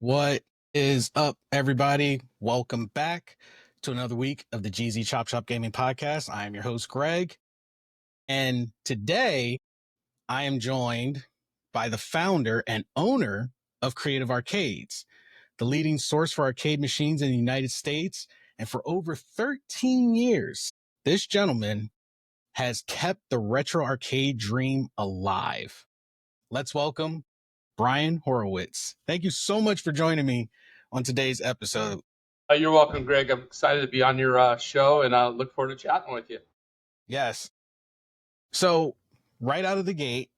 What is up, everybody? Welcome back to another week of the GZ Chop Shop Gaming Podcast. I am your host, Greg. And today I am joined by the founder and owner of Creative Arcades, the leading source for arcade machines in the United States. And for over 13 years, this gentleman has kept the retro arcade dream alive. Let's welcome Brian Horowitz. Thank you so much for joining me on today's episode. You're welcome, Greg. I'm excited to be on your show, and I look forward to chatting with you. Yes. So, right out of the gate,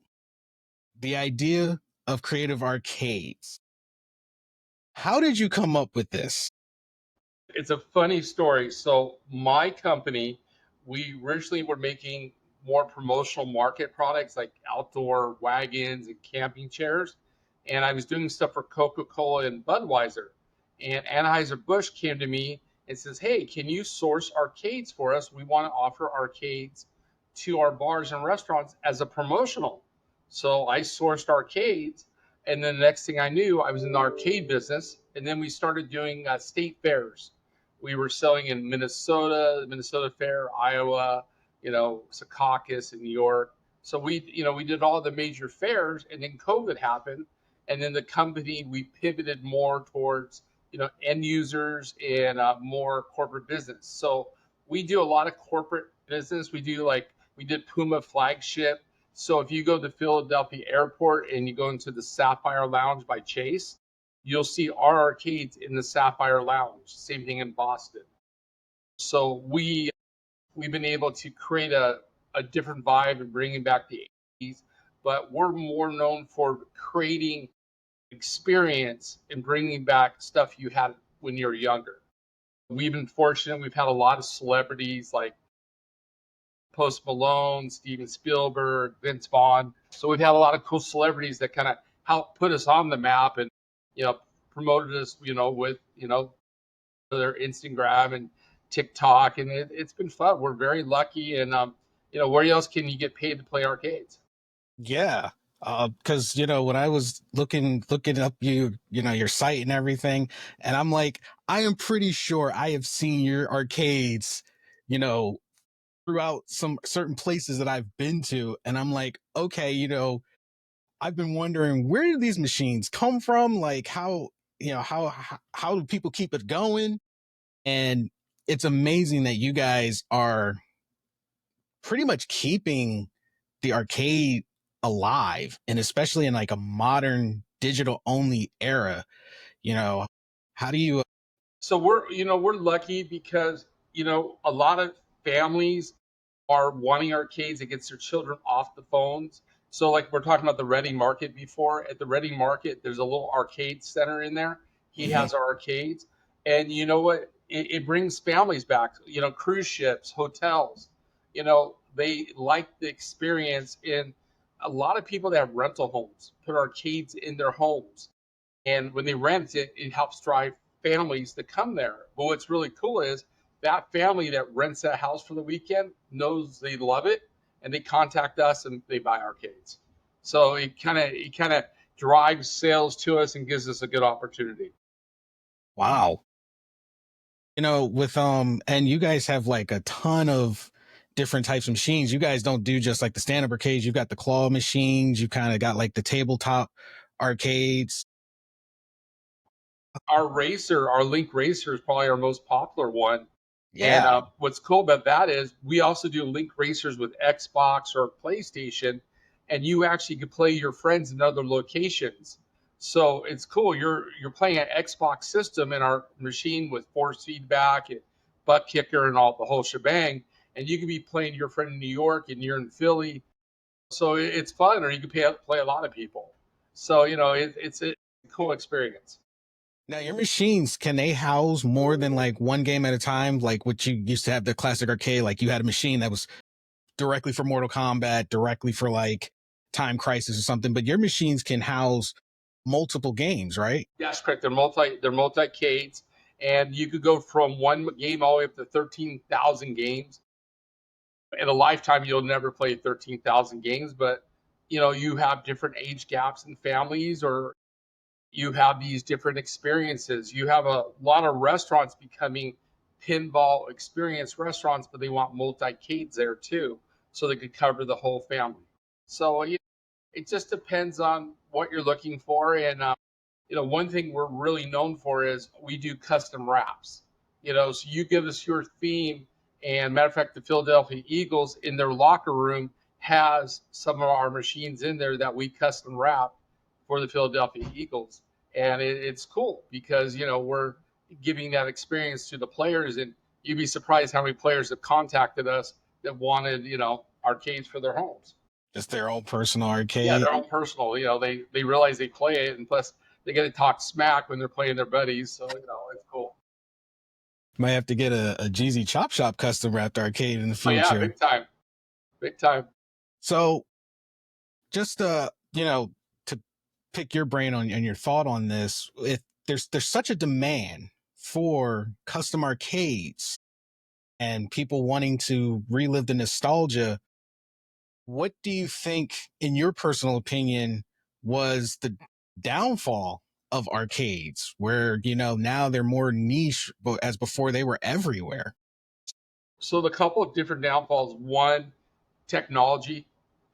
the idea of Creative Arcades. How did you come up with this? It's a funny story. So my company, we originally were making more promotional market products like outdoor wagons and camping chairs. And I was doing stuff for Coca-Cola and Budweiser. And Anheuser-Busch came to me and says, "Hey, can you source arcades for us? We want to offer arcades to our bars and restaurants as a promotional." So I sourced arcades. And then the next thing I knew, I was in the arcade business. And then we started doing state fairs. We were selling in Minnesota, the Minnesota Fair, Iowa, Secaucus in New York. So we did all the major fairs, and then COVID happened, and then the company we pivoted more towards end users and more corporate business. So we do a lot of corporate business. We did Puma flagship. So if you go to Philadelphia Airport and you go into the Sapphire Lounge by Chase, you'll see our arcades in the Sapphire Lounge. Same thing in Boston. So we've been able to create a different vibe and bringing back the 80s, but we're more known for creating experience and bringing back stuff you had when you were younger. We've been fortunate. We've had a lot of celebrities like Post Malone, Steven Spielberg, Vince Vaughn. So we've had a lot of cool celebrities that kind of helped put us on the map and you know promoted us with their Instagram and TikTok, and it's been fun. We're very lucky, and where else can you get paid to play arcades? Yeah. Because when I was looking up your site and everything, and I'm like, I am pretty sure I have seen your arcades, you know, throughout some certain places that I've been to, and I'm like, okay, I've been wondering, where do these machines come from? Like, how do people keep it going? And it's amazing that you guys are pretty much keeping the arcade alive, and especially in like a modern digital only era. You know, how do you So we're lucky because a lot of families are wanting arcades. It gets their children off the phones. So like we're talking about the Reading Market before. At the Reading Market, there's a little arcade center in there. He Mhm. has our arcades, and you know what? It brings families back. Cruise ships, hotels. They like the experience. And a lot of people that have rental homes put arcades in their homes, and when they rent it, it helps drive families to come there. But what's really cool is that family that rents that house for the weekend knows they love it, and they contact us and they buy arcades. So it kind of drives sales to us and gives us a good opportunity. wow. With and you guys have like a ton of different types of machines. You guys don't do just like the stand-up arcades. You've got the claw machines. You kind of got like the tabletop arcades. Our Link Racer is probably our most popular one. And Yeah. what's cool about that is we also do link racers with Xbox or PlayStation, and you actually can play your friends in other locations. So it's cool. You're playing an Xbox system in our machine with force feedback and butt kicker and all the whole shebang, and you can be playing your friend in New York and you're in Philly. So it's fun, or you can play a lot of people. So it's a cool experience. Now, your machines, can they house more than like one game at a time? Like what you used to have the classic arcade, like you had a machine that was directly for Mortal Kombat, directly for like Time Crisis or something, but your machines can house multiple games, right? That's correct. They're multi-cades, and you could go from one game all the way up to 13,000 games. In a lifetime, you'll never play 13,000 games, but you have different age gaps in families, or you have these different experiences. You have a lot of restaurants becoming pinball experience restaurants, but they want multi-cades there too, so they could cover the whole family. So it just depends on what you're looking for. And one thing we're really known for is we do custom wraps. So you give us your theme, and matter of fact, the Philadelphia Eagles in their locker room has some of our machines in there that we custom wrap for the Philadelphia Eagles, and it's cool because we're giving that experience to the players, and you'd be surprised how many players have contacted us that wanted arcades for their homes. Just their own personal Yeah, arcade. their own personal. They realize they play it, and plus they get to talk smack when they're playing their buddies. So it's cool. Might have to get a Jeezy Chop Shop custom wrapped arcade in the Oh yeah, future. big time, big time. So just to pick your brain on your thought on this, if there's such a demand for custom arcades and people wanting to relive the nostalgia, what do you think, in your personal opinion, was the downfall of arcades, where now they're more niche, but as before they were everywhere? So the couple of different downfalls. One, technology.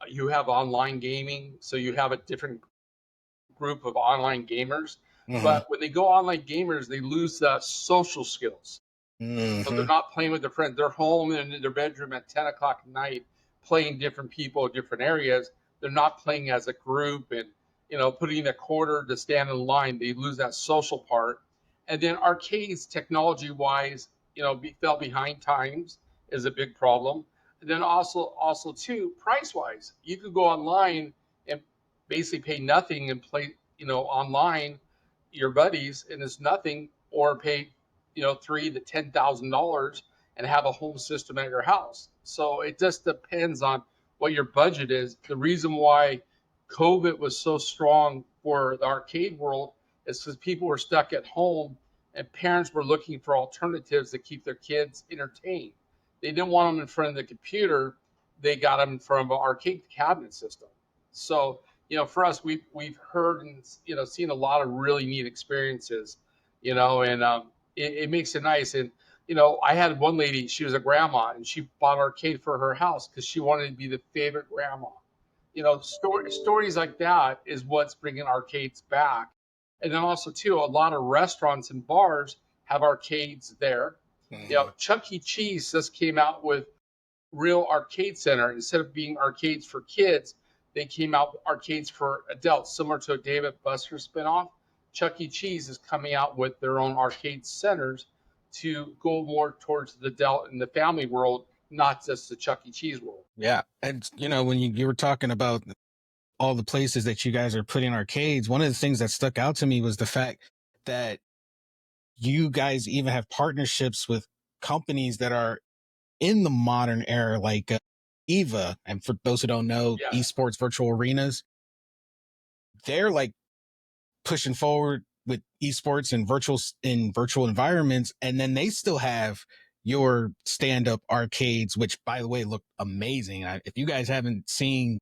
You have online gaming, so you have a different group of online gamers. Mm-hmm. But when they go online gamers, they lose the social skills. So they're Mm-hmm. not playing with their friends. They're home in their bedroom at 10 o'clock at night, playing different people in different areas. They're not playing as a group and, putting in a quarter to stand in line. They lose that social part. And then arcades, technology wise, fell behind times is a big problem. And then also too, price wise, you could go online and basically pay nothing and play, online your buddies, and it's nothing, or pay $3,000 to $10,000 and have a home system at your house. So it just depends on what your budget is. The reason why COVID was so strong for the arcade world is because people were stuck at home and parents were looking for alternatives to keep their kids entertained. They didn't want them in front of the computer. They got them from an arcade cabinet system. So, for us, we've heard and seen a lot of really neat experiences, and it makes it nice. And I had one lady; she was a grandma, and she bought an arcade for her house because she wanted to be the favorite grandma. Stories like that is what's bringing arcades back. And then also too, a lot of restaurants and bars have arcades there. Mm-hmm. Chuck E. Cheese just came out with real arcade center. Instead of being arcades for kids, they came out with arcades for adults, similar to a David Buster spinoff. Chuck E. Cheese is coming out with their own arcade centers to go more towards the adult and the family world, not just the Chuck E. Cheese world. Yeah, and when you were talking about all the places that you guys are putting arcades, one of the things that stuck out to me was the fact that you guys even have partnerships with companies that are in the modern era, like EVA. And for those who don't know, Yeah. esports virtual arenas, they're like pushing forward with esports and virtual environments. And then they still have your stand-up arcades, which, by the way, look amazing. If you guys haven't seen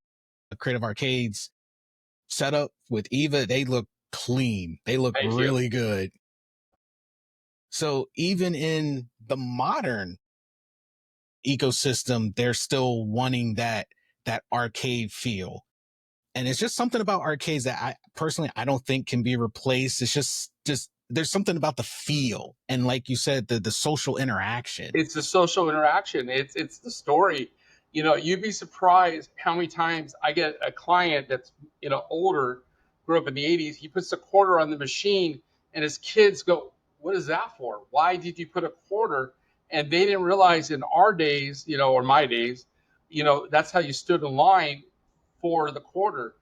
the Creative Arcades setup with EVA, they look clean. They look Thank you. really good. So even in the modern ecosystem, they're still wanting that arcade feel. And it's just something about arcades that I don't think can be replaced. It's just there's something about the feel, and like you said, the social interaction. It's the social interaction. It's the story. You'd be surprised how many times I get a client that's older, grew up in the '80s. He puts a quarter on the machine, and his kids go, "What is that for? Why did you put a quarter?" And they didn't realize in our days, or my days, that's how you stood in line for the quarter.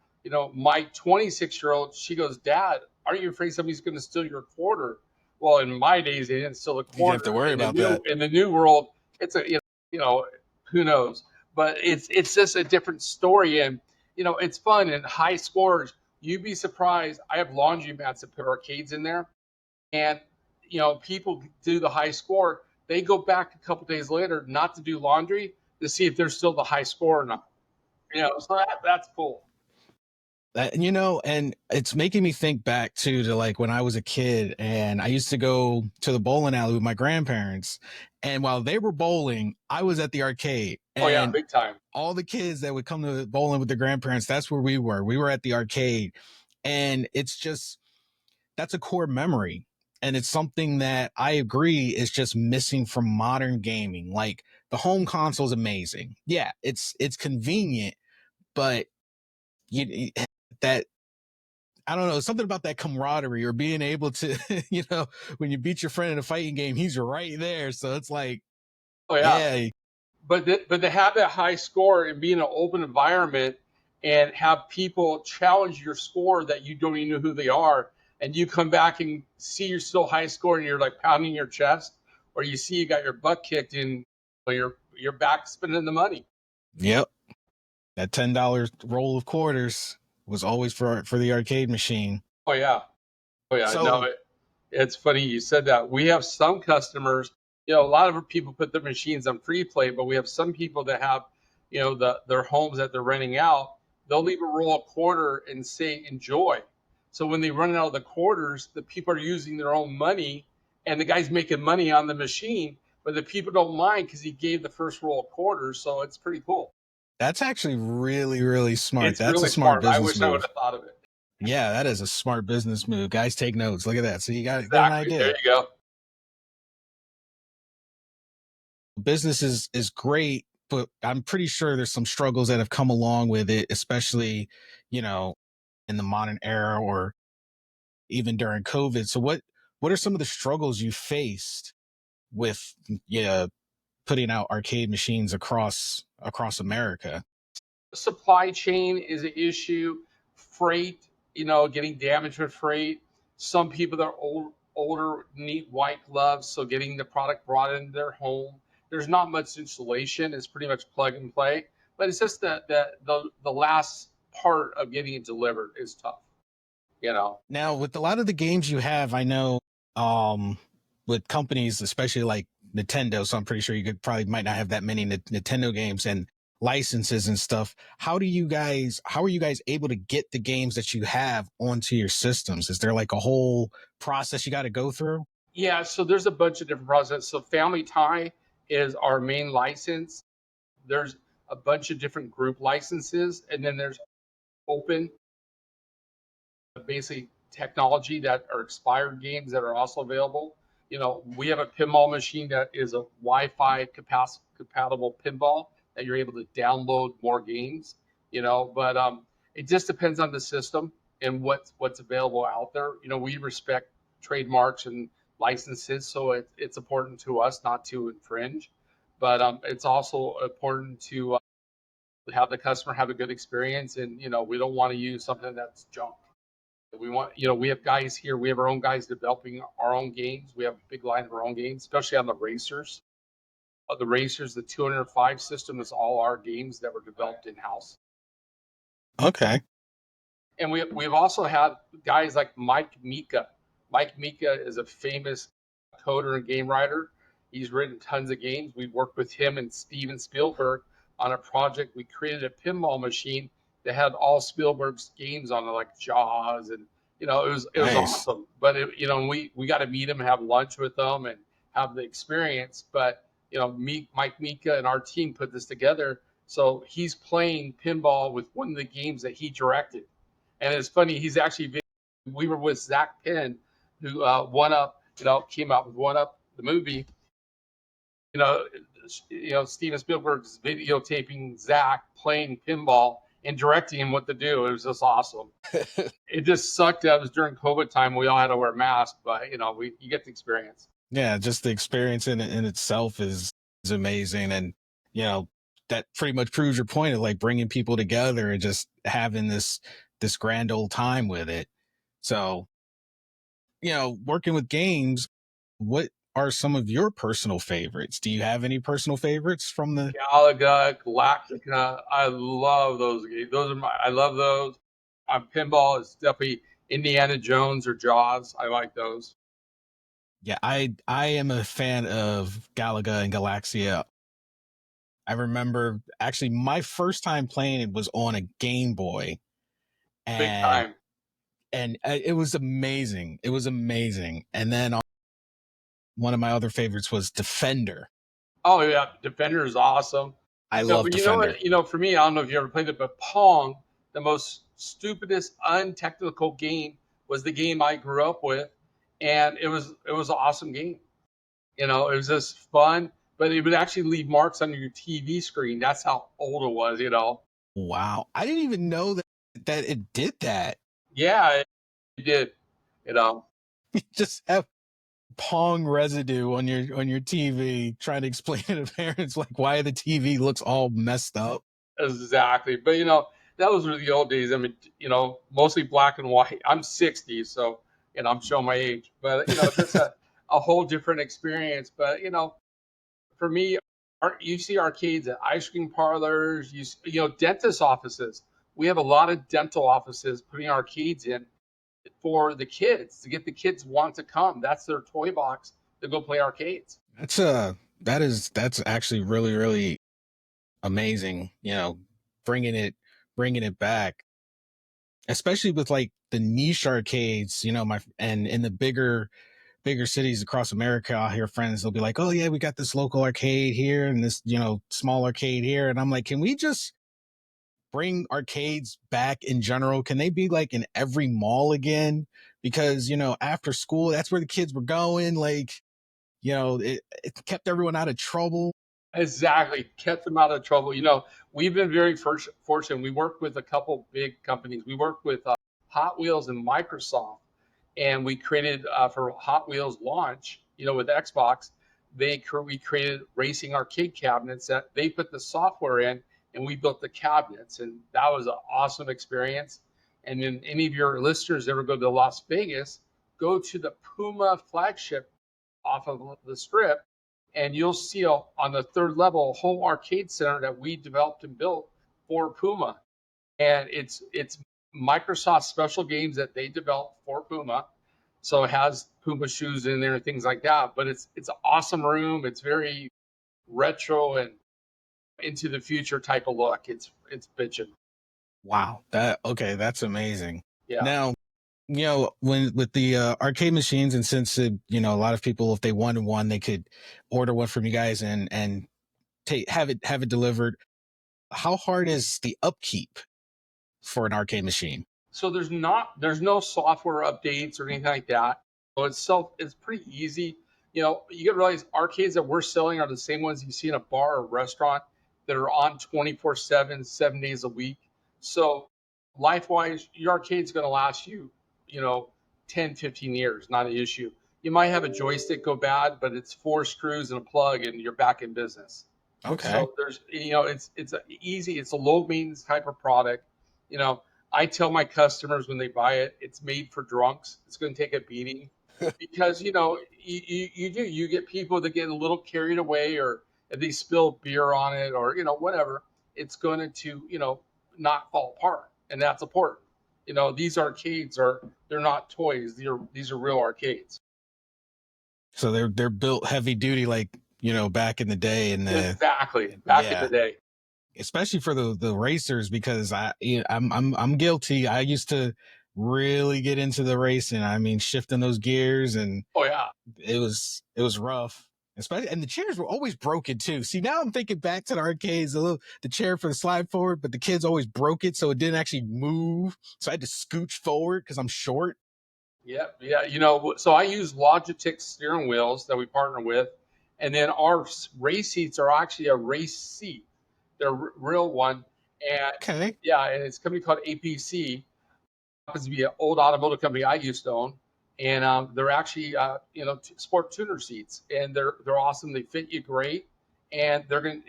My 26-year-old, she goes, "Dad, aren't you afraid somebody's going to steal your quarter?" Well, in my days, they didn't steal the You didn't have to quarter. worry In the about new that. in the new world, it's a who knows, but it's just a different story, and it's fun and high scores. You'd be surprised. I have laundry mats that put arcades in there, and people do the high score. They go back a couple days later not to do laundry to see if they're still the high score or not. So that's cool. And it's making me think back to like when I was a kid and I used to go to the bowling alley with my grandparents. And while they were bowling, I was at the arcade. Oh yeah, And big time. all the kids that would come to bowling with their grandparents, that's where we were. We were at the arcade. And it's just, that's a core memory. And it's something that I agree is just missing from modern gaming. Like the home console is amazing. Yeah, it's convenient, but you that I don't know, something about that camaraderie or being able to, when you beat your friend in a fighting game, he's right there. So it's like, Oh yeah. yeah, But to have that high score and be in an open environment and have people challenge your score that you don't even know who they are, and you come back and see you're still high score and you're like pounding your chest, or you see you got your butt kicked in, or you're back spending the money. yep. That $10 roll of quarters was always for the arcade machine. Oh yeah, oh yeah. No, So it's funny you said that. We have some customers, a lot of people put their machines on free play, but we have some people that have, their homes that they're renting out. They'll leave a roll of quarter and say enjoy. So when they run out of the quarters, the people are using their own money, and the guy's making money on the machine, but the people don't mind because he gave the first roll of quarters. So it's pretty cool. that's actually really, really smart. It's That's a really smart smart. I business wish I would move. have thought of it. Yeah, that is a smart business move. Guys, take notes. Look at that. So you got an Exactly. There idea. you go. Business is great, but I'm pretty sure there's some struggles that have come along with it, especially, you know, in the modern era or even during COVID. So what are some of the struggles you faced with, yeah, putting out arcade machines across America? Supply chain is an issue. Freight, getting damaged with freight. Some people that are older need white gloves, so getting the product brought into their home. There's not much installation. It's pretty much plug and play. But it's just that the last part of getting it delivered is tough. You know. Now, with a lot of the games you have, I know um with companies, especially like Nintendo, so I'm pretty sure you could probably might not have that many Nintendo games and licenses and stuff. How are you guys able to get the games that you have onto your systems? Is there like a whole process you got to go through? Yeah, so there's a bunch of different processes. So Family Tie is our main license. There's a bunch of different group licenses, and then there's open, basically technology that are expired games that are also available. We have a pinball machine that is a Wi-Fi compatible pinball that you're able to download more games. But it just depends on the system and what's available out there. We respect trademarks and licenses, so it's important to us not to infringe. But it's also important to have the customer have a good experience, and we don't want to use something that's junk. We have guys here. We have our own guys developing our own games. We have a big line of our own games, especially on the racers. The racers, the 205 system is all our games that were developed in house. Okay. And we've also had guys like Mike Mika. Mike Mika is a famous coder and game writer. He's written tons of games. We worked with him and Steven Spielberg on a project. We created a pinball machine that had all Spielberg's games on it, like Jaws, and it was Nice. awesome. But we got to meet him and have lunch with them and have the experience. But Mike Mika and our team put this together. So he's playing pinball with one of the games that he directed. And it's funny, we were with Zach Penn, who came out with One Up, the movie. You know, Steven Spielberg's videotaping Zach playing pinball and directing him what to do. It was just awesome. It just sucked that it was during COVID time. We all had to wear masks, but you get the experience. Yeah, just the experience in itself is amazing, and you know that pretty much proves your point of like bringing people together and just having this grand old time with it. So, working with games, what are some of your personal favorites? Do you have any personal favorites from the? Galaga, Galactica. I love those games. I love those. On pinball, it's definitely Indiana Jones or Jaws. I like those. Yeah, I am a fan of Galaga and Galaxia. I remember actually my first time playing it was on a Game Boy, Big and time. it was amazing. It was amazing. And then one of my other favorites was Defender. Oh yeah, Defender is awesome. I No, love but you know Defender. what? For me, I don't know if you ever played it, but Pong, the most stupidest, untechnical game, was the game I grew up with, and it was an awesome game. It was just fun, but it would actually leave marks on your TV screen. That's how old it was. Wow, I didn't even know that it did that. Yeah, it did. You know, You just have Pong residue on your TV, trying to explain to the parents like why the TV looks all messed up. exactly. But those were the old days. I mean, mostly black and white. I'm 60, so I'm showing my age. But just a whole different experience. But for me, you see arcades at ice cream parlors, dentist offices. We have a lot of dental offices putting arcades in for the kids to get the kids want to come. That's their toy box to go play arcades. That's actually really amazing. Bringing it back, especially with like the niche arcades. And in the bigger cities across America, I'll hear friends, they'll be like, oh yeah, we got this local arcade here and this, small arcade here. And I'm like, can we just bring arcades back in general? Can they be like in every mall again? Because, after school, that's where the kids were going. Like, it kept everyone out of trouble. Exactly, kept them out of trouble. We've been very fortunate. We work with a couple big companies. We work with Hot Wheels and Microsoft, and we created for Hot Wheels launch. With Xbox, we created racing arcade cabinets that they put the software in, and we built the cabinets, and that was an awesome experience. And then any of your listeners ever go to Las Vegas, go to the Puma flagship off of the strip, and you'll see on the third level a whole arcade center that we developed and built for Puma, and it's Microsoft special games that they developed for Puma. So it has Puma shoes in there and things like that. But it's an awesome room. It's very retro and into the future type of look. It's bitching. Wow. That's amazing. Yeah. Now, when with the arcade machines, and since a lot of people, if they wanted one, they could order one from you guys and have it delivered. How hard is the upkeep for an arcade machine? So there's no software updates or anything like that. So it's pretty easy. You got to realize arcades that we're selling are the same ones you see in a bar or restaurant that are on 24/7, 7 days a week. So life wise, your arcade's going to last you, you know, 10, 15 years, not an issue. You might have a joystick go bad, but it's four screws and a plug, and you're back in business. Okay. So it's a low maintenance type of product. You know, I tell my customers when they buy it, it's made for drunks. It's going to take a beating because you get people that get a little carried away, or if they spill beer on it, or whatever, it's going to not fall apart, and that's important. These arcades they're not toys. These are real arcades. So they're built heavy duty, like back in the day, and Exactly, back in the yeah, day. especially for the racers, because I'm guilty. I used to really get into the racing. I mean, shifting those gears, and Oh yeah. it was rough. Especially, and the chairs were always broken too. See, now I'm thinking back to the arcades, the chair for the slide forward, but the kids always broke it, so it didn't actually move. So I had to scooch forward because I'm short. Yeah, yeah. So I use Logitech steering wheels that we partner with, and then our race seats are actually a race seat. They're a real one, and Okay. yeah, and it's a company called APC. Happens to be an old automotive company I used to own, and they're actually sport tuner seats, and they're awesome. They fit you great, and they're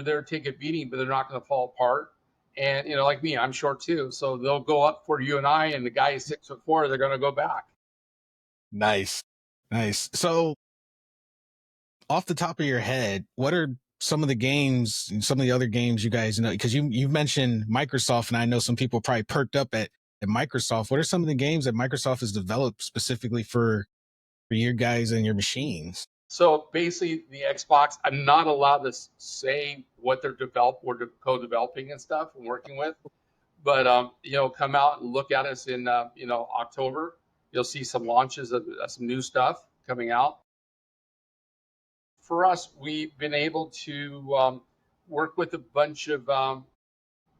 there to take a beating, but they're not going to fall apart. And like me, I'm short too, so they'll go up for you and I, and the guy is 6'4". They're going to go back. Nice. Nice. So, off the top of your head, what are some of the games and some of the other games you guys know? Because you've mentioned Microsoft, and I know some people probably perked up at Microsoft. What are some of the games that Microsoft has developed specifically for your guys and your machines? So basically, the Xbox, I'm not allowed to say what they're co-developing and stuff and working with, But come out and look at us in October. You'll see some launches of some new stuff coming out. For us, we've been able to work with a bunch of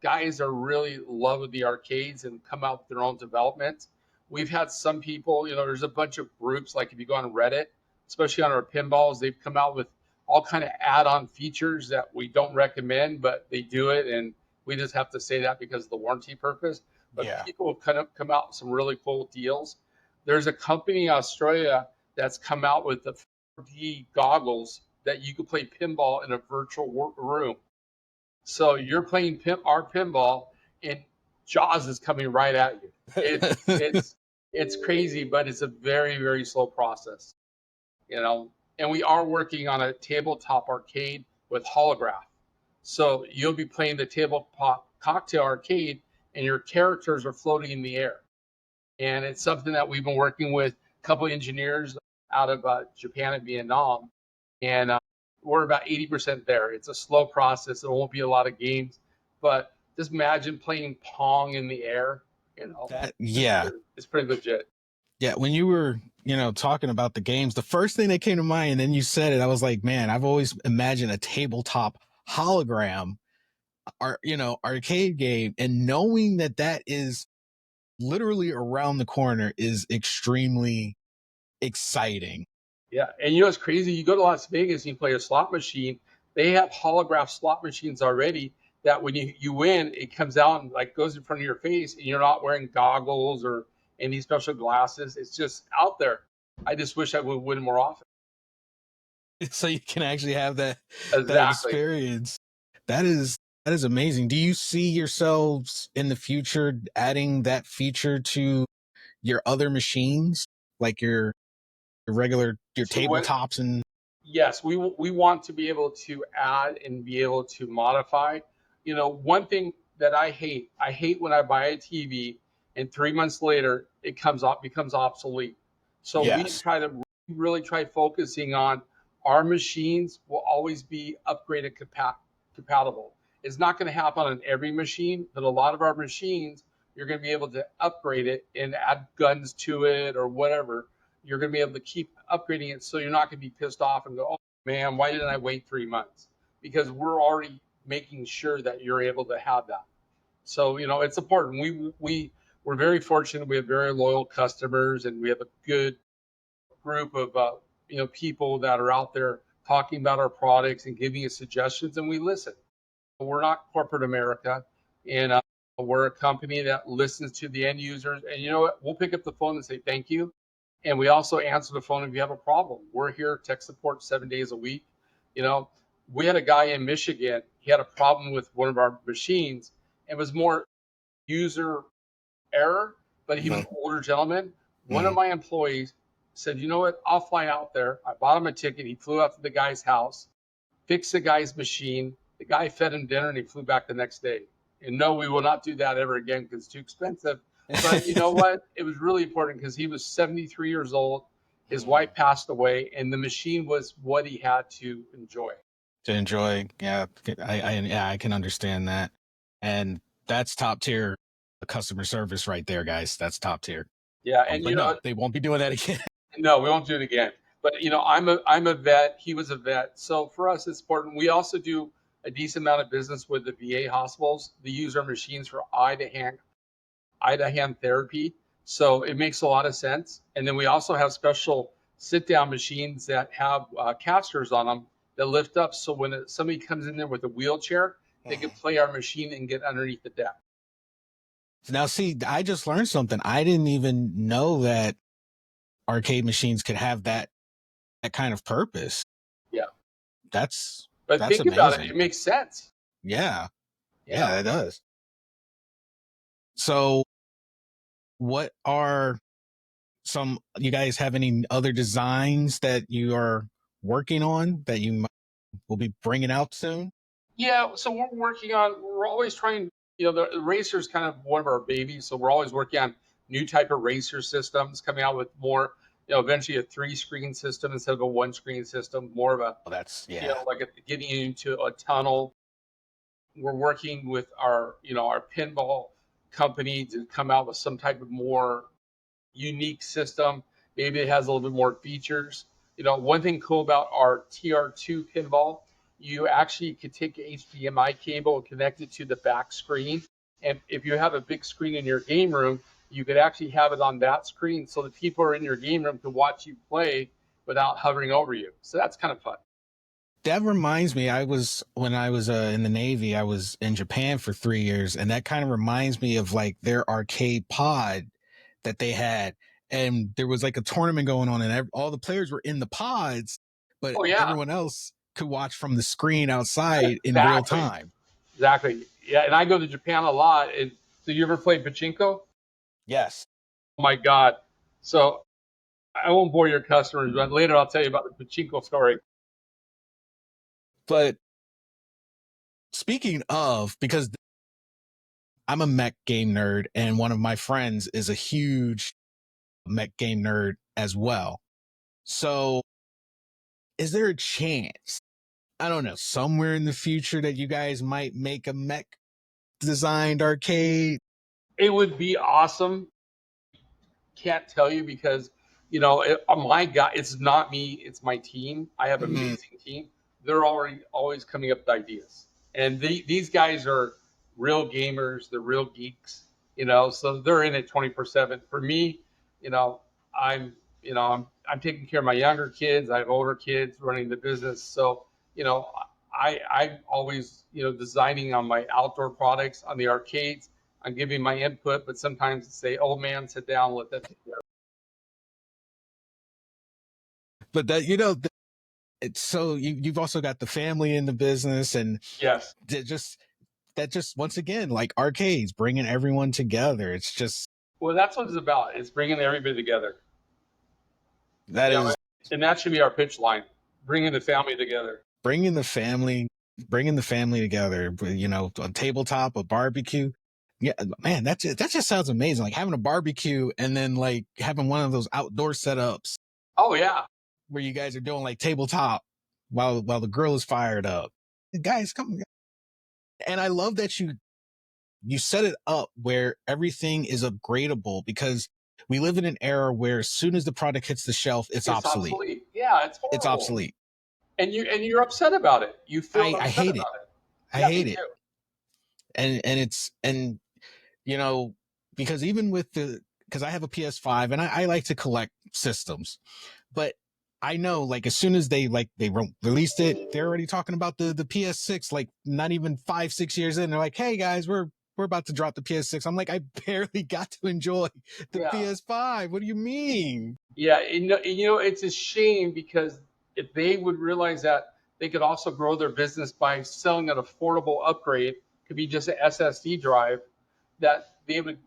guys that really love the arcades and come out with their own development. We've had some people, there's a bunch of groups, like if you go on Reddit, especially on our pinballs, they've come out with all kind of add-on features that we don't recommend, but they do it, and we just have to say that because of the warranty purpose. But Yeah. people have kind of come out with some really cool deals. There's a company in Australia that's come out with the 4D goggles that you can play pinball in a virtual room. So you're playing our pinball, and Jaws is coming right at you. It's crazy, but it's a very, very slow process, you know. And we are working on a tabletop arcade with holograph. So you'll be playing the tabletop cocktail arcade, and your characters are floating in the air. And it's something that we've been working with a couple of engineers out of Japan and Vietnam, and we're about 80% there. It's a slow process. There won't be a lot of games, but just imagine playing Pong in the air. Yeah. It's pretty legit. Yeah, when you were, talking about the games, the first thing that came to mind, and then you said it, I was like, man, I've always imagined a tabletop hologram, arcade game, and knowing that that is literally around the corner is extremely exciting. Yeah, and what's crazy? You go to Las Vegas and you play a slot machine. They have holograph slot machines already that when you win, it comes out and like goes in front of your face, and you're not wearing goggles or any special glasses. It's just out there. I just wish I would win more often. So you can actually have that Exactly. experience. That is amazing. Do you see yourselves in the future adding that feature to your other machines, like your regular So when tabletops and? Yes, we want to be able to add and be able to modify. One thing that I hate when I buy a TV and 3 months later it becomes obsolete. So we Yes. try to really try focusing on our machines will always be upgraded compatible. It's not going to happen on every machine, but a lot of our machines you're going to be able to upgrade it and add guns to it or whatever. You're going to be able to keep upgrading it, so you're not going to be pissed off and go, oh man, why didn't I wait 3 months? Because we're already making sure that you're able to have that. So it's important. We're very fortunate. We have very loyal customers, and we have a good group of people that are out there talking about our products and giving us suggestions, and we listen. We're not corporate America, and we're a company that listens to the end users. And you know what? We'll pick up the phone and say thank you. And we also answer the phone if you have a problem. We're here, tech support 7 days a week. We had a guy in Michigan. He had a problem with one of our machines. It was more user error, but he was an older gentleman. One of my employees said, you know what? I'll fly out there. I bought him a ticket. He flew out to the guy's house, fixed the guy's machine. The guy fed him dinner, and he flew back the next day. And no, we will not do that ever again because it's too expensive. But you know what? It was really important because he was 73 years old. His wife passed away, and the machine was what he had to enjoy. Yeah, I can understand that, and that's top tier customer service right there, guys. That's top tier. Yeah, and no, they won't be doing that again. No, we won't do it again. But I'm a vet. He was a vet, so for us it's important. We also do a decent amount of business with the VA hospitals. They use our machines for eye to hand therapy. So it makes a lot of sense. And then we also have special sit down machines that have casters on them that lift up. So when somebody comes in there with a wheelchair, they can play our machine and get underneath the deck. Now, see, I just learned something. I didn't even know that arcade machines could have that kind of purpose. Yeah. But think amazing. About it. It makes sense. Yeah, it does. So what are you guys have any other designs that you are working on that you will be bringing out soon? Yeah, so we're always trying, the racer is kind of one of our babies. So we're always working on new type of racer systems, coming out with more, eventually a 3-screen system instead of a 1-screen system, more of a, getting into a tunnel. We're working with our pinball company to come out with some type of more unique system. Maybe it has a little bit more features. One thing cool about our TR2 pinball, you actually could take an HDMI cable and connect it to the back screen. And if you have a big screen in your game room, you could actually have it on that screen so that people are in your game room to watch you play without hovering over you. So that's kind of fun. That reminds me, when I was in the Navy, I was in Japan for 3 years, and that kind of reminds me of like their arcade pod that they had. And there was like a tournament going on, and all the players were in the pods, but Oh yeah, everyone else could watch from the screen outside in real exactly, time. exactly. Yeah, and I go to Japan a lot. And so you ever played pachinko? Yes. Oh my God. So I won't bore your customers, but later I'll tell you about the pachinko story. But speaking of, because I'm a mech game nerd, and one of my friends is a huge mech game nerd as well. So is there a chance, I don't know, somewhere in the future that you guys might make a mech designed arcade? It would be awesome. Can't tell you because my guy, it's not me, it's my team. I have an Mhm. amazing team. They're already always coming up with ideas, and these guys are real gamers. They're real geeks, so they're in it 24/7. For me, you know, I'm taking care of my younger kids. I have older kids running the business, so you know, I'm always designing on my outdoor products on the arcades. I'm giving my input, but sometimes say, "Old man, sit down, let them take care of But that, it's so you've also got the family in the business, and it." Yes. just that, just once again, like arcades, bringing everyone together. It's just, Well, that's what it's about. It's bringing everybody together. that You know, is and that should be our pitch line: bringing the family together. bringing the family, together, a tabletop, a barbecue. Yeah, man, that just sounds amazing. Like having a barbecue and then like having one of those outdoor setups Oh yeah, where you guys are doing like tabletop while the grill is fired up. Guys, come. And I love that you set it up where everything is upgradable, because we live in an era where as soon as the product hits the shelf, it's it's obsolete. obsolete. Yeah, it's It's horrible. obsolete. And you're upset about it. You feel I upset hate it. about it. I Yeah, me hate it. too. And you know, because even with because I have a PS5 and I like to collect systems, but I know like as soon as they released it, they're already talking about the PS6, like not even 5-6 years in. They're like, hey guys, we're about to drop the PS6. I'm like, I barely got to enjoy the Yeah, PS5. What do you mean? yeah. It's a shame because if they would realize that they could also grow their business by selling an affordable upgrade, could be just an SSD drive, that they would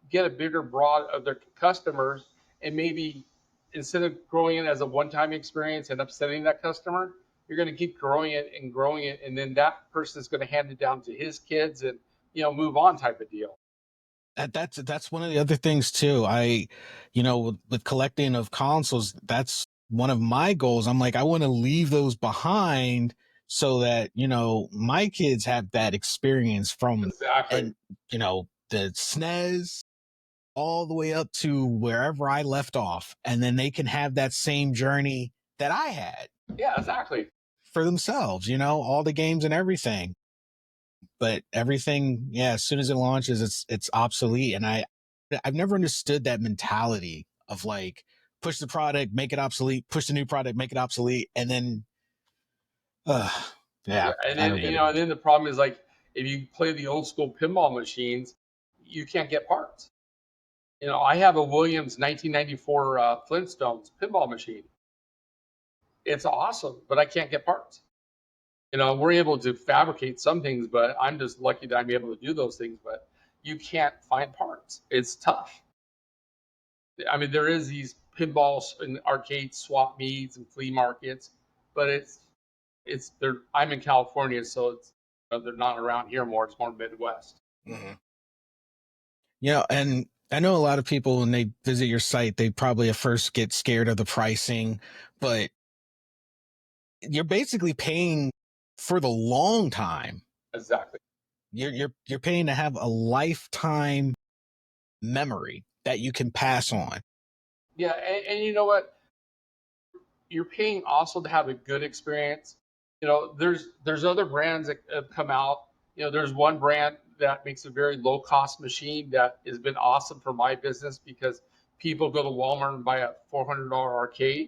get a bigger broad of their customers, and maybe instead of growing it as a one-time experience and upsetting that customer, you're going to keep growing it, and then that person is going to hand it down to his kids and move on type of deal. That's one of the other things too. With collecting of consoles, that's one of my goals. I'm like, I want to leave those behind so that, my kids have that experience from, Exactly. and, the SNES all the way up to wherever I left off. And then they can have that same journey that I had Yeah, exactly. for themselves, all the games and everything. But everything, yeah, as soon as it launches, it's obsolete. And I've never understood that mentality of like push the product, make it obsolete, push the new product, make it obsolete, and then uh Yeah, yeah, and I then don't get it. and then the problem is, like, if you play the old school pinball machines, you can't get parts. I have a Williams 1994 Flintstones pinball machine. It's awesome, but I can't get parts. We're able to fabricate some things, but I'm just lucky that I'm able to do those things. But you can't find parts. It's tough. I mean, there is these pinballs in arcade swap meets and flea markets, but it's they're I'm in California, so they're not around here more. It's more Midwest. Mhm. And I know a lot of people when they visit your site, they probably at first get scared of the pricing, but you're basically paying for the long time. Exactly. you're paying to have a lifetime memory that you can pass on. Yeah, and you know what? You're paying also to have a good experience. There's other brands that have come out. There's one brand that makes a very low cost machine that has been awesome for my business because people go to Walmart and buy a $400 arcade.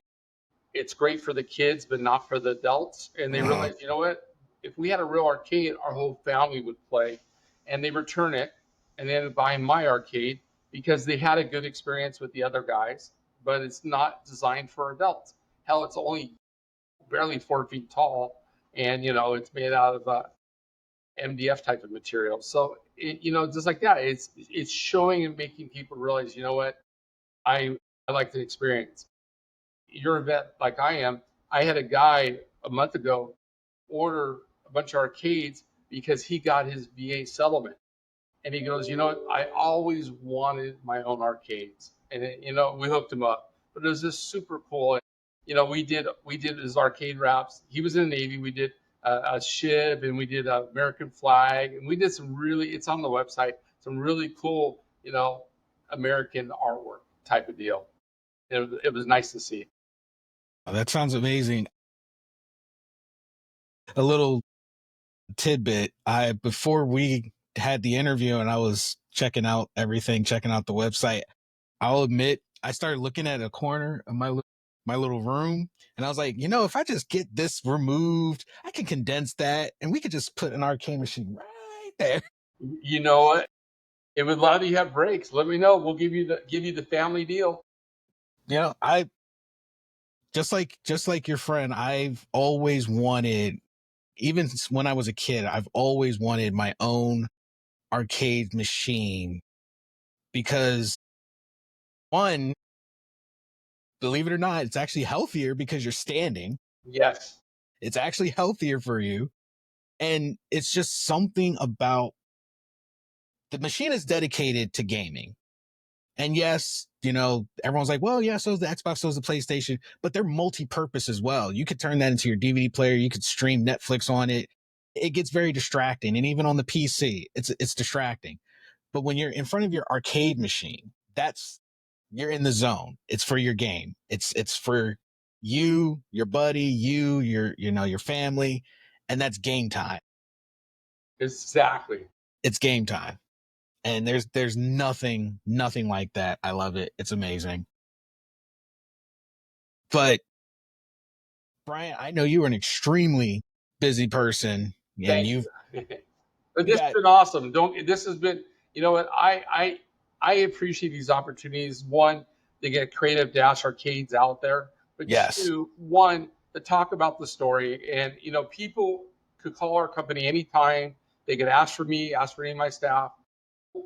It's great for the kids, but not for the adults. And they Mhm. realize, you know what? If we had a real arcade, our whole family would play. And they return it and they end up buying my arcade because they had a good experience with the other guys, but it's not designed for adults. Hell, it's only barely 4 feet tall, and it's made out of MDF type of material. So just like that, it's showing and making people realize, you know what, I like the experience. You're a vet like I am. I had a guy a month ago order a bunch of arcades because he got his VA settlement, and he goes, I always wanted my own arcades, and we hooked him up. But it was just super cool. We did his arcade wraps. He was in the Navy. We did a ship, and we did an American flag, and we did some really. It's on the website. Some really cool, American artwork type of deal. It was nice to see. That sounds amazing. A little tidbit. I Before we had the interview and I was checking out everything, checking out the website, I'll admit I started looking at a corner of my little room, and I was like, if I just get this removed, I can condense that, and we could just put an arcade machine right there. You know what? It would love you have breaks. Let me know. We'll give you the family deal. I just like your friend. I've always wanted, even when I was a kid, I've always wanted my own arcade machine because one, believe it or not, it's actually healthier because you're standing. Yes. It's actually healthier for you. And it's just something about the machine is dedicated to gaming. And yes, everyone's like, well, yeah, so is the Xbox, so is the PlayStation, but they're multi-purpose as well. You could turn that into your DVD player. You could stream Netflix on it. It gets very distracting. And even on the PC, it's distracting. But when you're in front of your arcade machine, you're in the zone. It's for your game. It's for you, your buddy, your family, and that's game time. Exactly. It's game time. And there's nothing like that. I love it. It's amazing. But Brian, I know you are an extremely busy person, and Thank you've you. But you this has got been awesome. Don't this has been, you know what, I appreciate these opportunities. One, to get creative dash arcades out there. But yes, two, one, to talk about the story. And people could call our company anytime. They could ask for me, ask for any of my staff.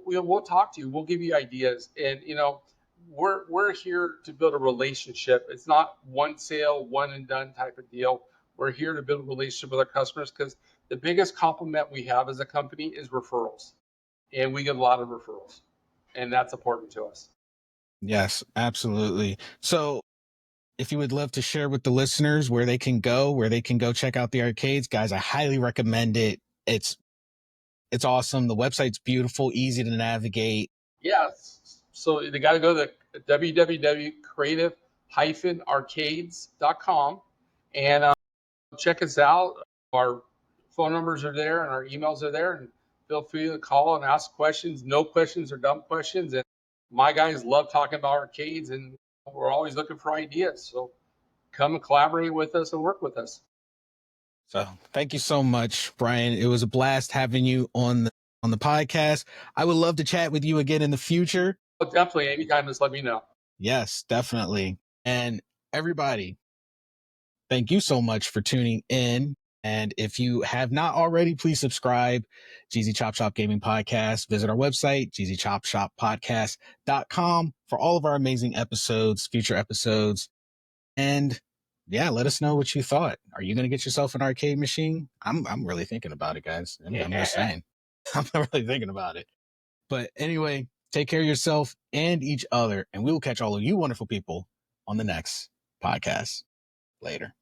We'll talk to you. We'll give you ideas. And we're here to build a relationship. It's not one sale, one and done type of deal. We're here to build a relationship with our customers because the biggest compliment we have as a company is referrals, and we get a lot of referrals, and that's important to us. yes, absolutely. So if you would love to share with the listeners where they can go check out the arcades, guys, I highly recommend it. It's awesome. The website's beautiful, easy to navigate. Yes. So they got to go to www.creative-arcades.com and check us out. Our phone numbers are there and our emails are there. And feel free to call and ask questions. No questions are dumb questions. And my guys love talking about arcades, and we're always looking for ideas. So come and collaborate with us and work with us. So thank you so much, Brian. It was a blast having you on the podcast. I would love to chat with you again in the future. But definitely, anytime, just let me know. Yes, definitely. And everybody, thank you so much for tuning in. And if you have not already, please subscribe. Jeezy Chop Shop Gaming Podcast. Visit our website, jeezychopshoppodcast.com, for all of our amazing episodes, future episodes. And yeah, let us know what you thought. Are you going to get yourself an arcade machine? I'm really thinking about it, guys. I'm just Yeah. saying. I'm really thinking about it. But anyway, take care of yourself and each other. And we will catch all of you wonderful people on the next podcast. Later.